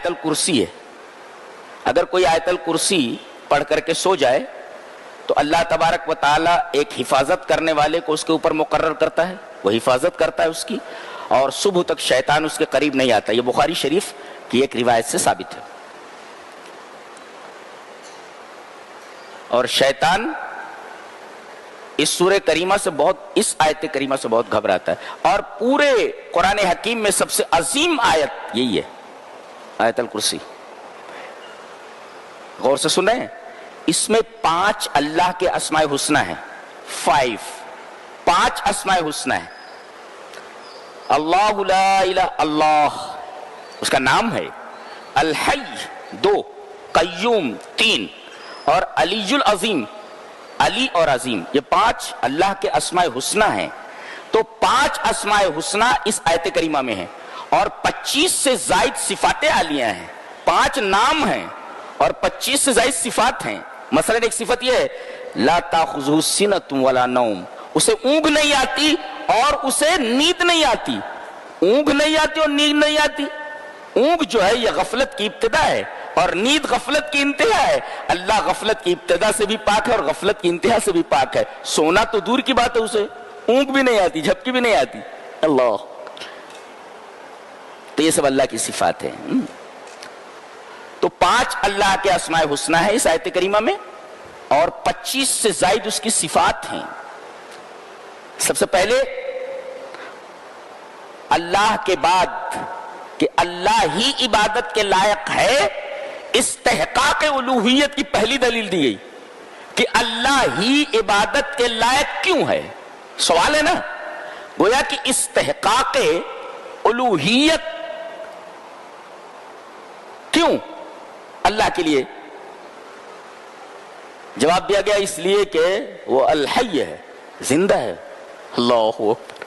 آیت الکرسی ہے. اگر کوئی آیت الکرسی پڑھ کر کے سو جائے تو اللہ تبارک و تعالیٰ ایک حفاظت کرنے والے کو اس کے اوپر مقرر کرتا ہے, وہ حفاظت کرتا ہے اس کی, اور صبح تک شیطان اس کے قریب نہیں آتا. یہ بخاری شریف کی ایک روایت سے ثابت ہے. اور شیطان اس سورہ کریمہ سے بہت, اس آیت کریمہ سے بہت گھبراتا ہے. اور پورے قرآن حکیم میں سب سے عظیم آیت یہی ہے, آیت الکرسی. غور سے سنیں, اس میں 5 اللہ کے اسماء حسنی ہیں. 5 اسماء حسنی ہیں. اللہ لا الہ, اللہ اس کا نام ہے. الحی 2, قیوم 3, اور علی العظیم, علی اور عظیم, یہ 5 اللہ کے اسماء حسنی ہیں. تو 5 اسماء حسنی اس آیت کریمہ میں ہیں, اور 25 سے زائد صفات عالیہ ہیں. 5 نام ہیں اور 25 سے زائد صفات ہیں. مثلا ایک صفت یہ ہے, لا تاخذہ سنۃ ولا نوم, اسے اونگ نہیں آتی اور اسے نیند نہیں آتی. اونگ نہیں آتی اور نیند نہیں آتی. اونگ جو ہے یہ غفلت کی ابتدا ہے, اور نیند غفلت کی انتہا ہے. اللہ غفلت کی ابتدا سے بھی پاک ہے اور غفلت کی انتہا سے بھی پاک ہے. سونا تو دور کی بات ہے, اسے اونگ بھی نہیں آتی, جھپکی بھی نہیں آتی. اللہ, تو یہ سب اللہ کی صفات ہیں. تو 5 اللہ کے اسماء حسنی ہیں اس آیت کریمہ میں, اور 25 سے زائد اس کی صفات ہیں. سب سے پہلے اللہ کے بعد کہ اللہ ہی عبادت کے لائق ہے, استحقاق الوہیت کی پہلی دلیل دی گئی کہ اللہ ہی عبادت کے لائق کیوں ہے. سوال ہے نا, گویا کہ استحقاق الوہیت کیوں اللہ کے لیے. جواب دیا گیا اس لیے کہ وہ الحی ہے, زندہ ہے. اللہ اکبر,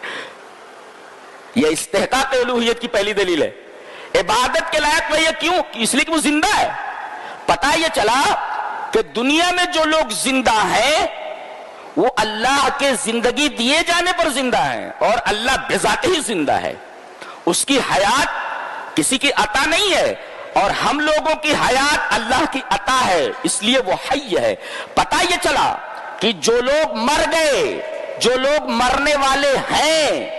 یہ استحقاق الوہیت کی پہلی دلیل ہے. عبادت کے لائق وہ کیوں, اس لیے کہ وہ زندہ ہے. پتہ یہ چلا کہ دنیا میں جو لوگ زندہ ہیں وہ اللہ کے زندگی دیے جانے پر زندہ ہیں, اور اللہ بذات ہی زندہ ہے. اس کی حیات کسی کی عطا نہیں ہے, اور ہم لوگوں کی حیات اللہ کی عطا ہے, اس لیے وہ حی ہے. پتہ یہ چلا کہ جو لوگ مر گئے, جو لوگ مرنے والے ہیں,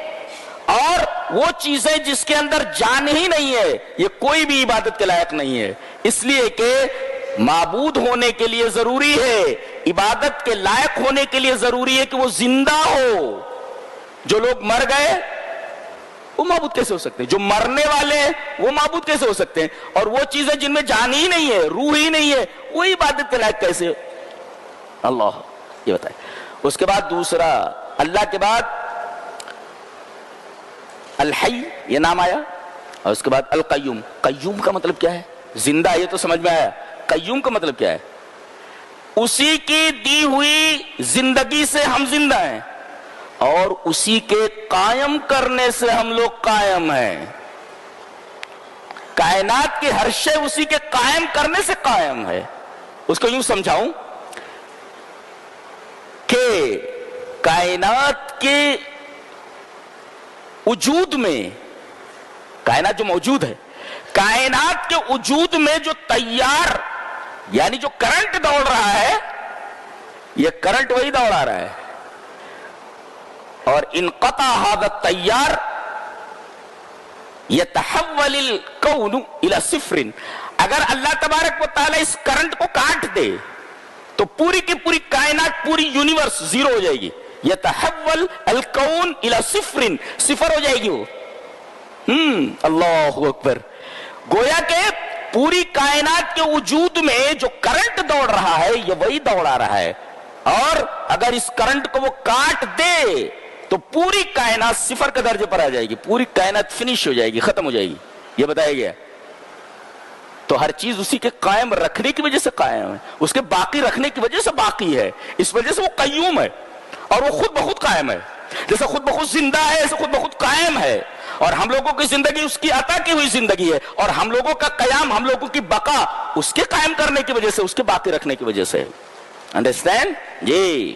اور وہ چیزیں جس کے اندر جان ہی نہیں ہے, یہ کوئی بھی عبادت کے لائق نہیں ہے. اس لیے کہ معبود ہونے کے لیے ضروری ہے, عبادت کے لائق ہونے کے لیے ضروری ہے کہ وہ زندہ ہو. جو لوگ مر گئے وہ معبود کیسے ہو سکتے ہیں؟ جو مرنے والے ہیں وہ معبود کیسے ہو سکتے ہیں؟ اور وہ چیزیں جن میں جان ہی نہیں ہے, روح ہی نہیں ہے, وہ عبادت کے لائق کیسے؟ اللہ یہ بتائے. اس کے بعد دوسرا, اللہ کے بعد الحی یہ نام آیا, اور اس کے بعد القیوم. قیوم کا مطلب کیا ہے؟ زندہ, یہ تو سمجھ میں آیا. قیوم کا مطلب کیا ہے؟ اسی کی دی ہوئی زندگی سے ہم زندہ ہیں, اور اسی کے قائم کرنے سے ہم لوگ قائم ہیں. کائنات کی ہر شے اسی کے قائم کرنے سے قائم ہے. اس کو یوں سمجھاؤں کہ کائنات کے وجود میں, کائنات جو موجود ہے, کائنات کے وجود میں جو تیار یعنی جو کرنٹ دوڑ رہا ہے, یہ کرنٹ وہی دوڑا رہا ہے. اور انقطع هذا التیار يتحول الكون الى صفر. اگر اللہ تبارک و تعالی اس کرنٹ کو کاٹ دے تو پوری کی پوری کائنات, پوری یونیورس زیرو ہو جائے گی. يتحول الكون الى صفر, صفر ہو جائے گی وہ. اللہ اکبر. گویا کہ پوری کائنات کے وجود میں جو کرنٹ دوڑ رہا ہے یہ وہی دوڑا رہا ہے, اور اگر اس کرنٹ کو وہ کاٹ دے تو پوری کائنات صفر کے درجے پر آ جائے گی, پوری کائنات فنش ہو جائے گی, ختم ہو جائے گی. یہ بتایا گیا. تو ہر چیز اسی کے قائم رکھنے کی وجہ سے قائم ہے, اس کے باقی رکھنے کی وجہ سے باقی ہے, اس وجہ سے وہ قیوم ہے, اور وہ خود بخود قائم ہے. جیسے خود بخود زندہ ہے ایسے خود بخود قائم ہے, اور ہم لوگوں کی زندگی اس کی عطا کی ہوئی زندگی ہے, اور ہم لوگوں کا قیام, ہم لوگوں کی بقا اس کے قائم کرنے کی وجہ سے, اس کے باقی رکھنے کی وجہ سے. انڈرسٹینڈ جی.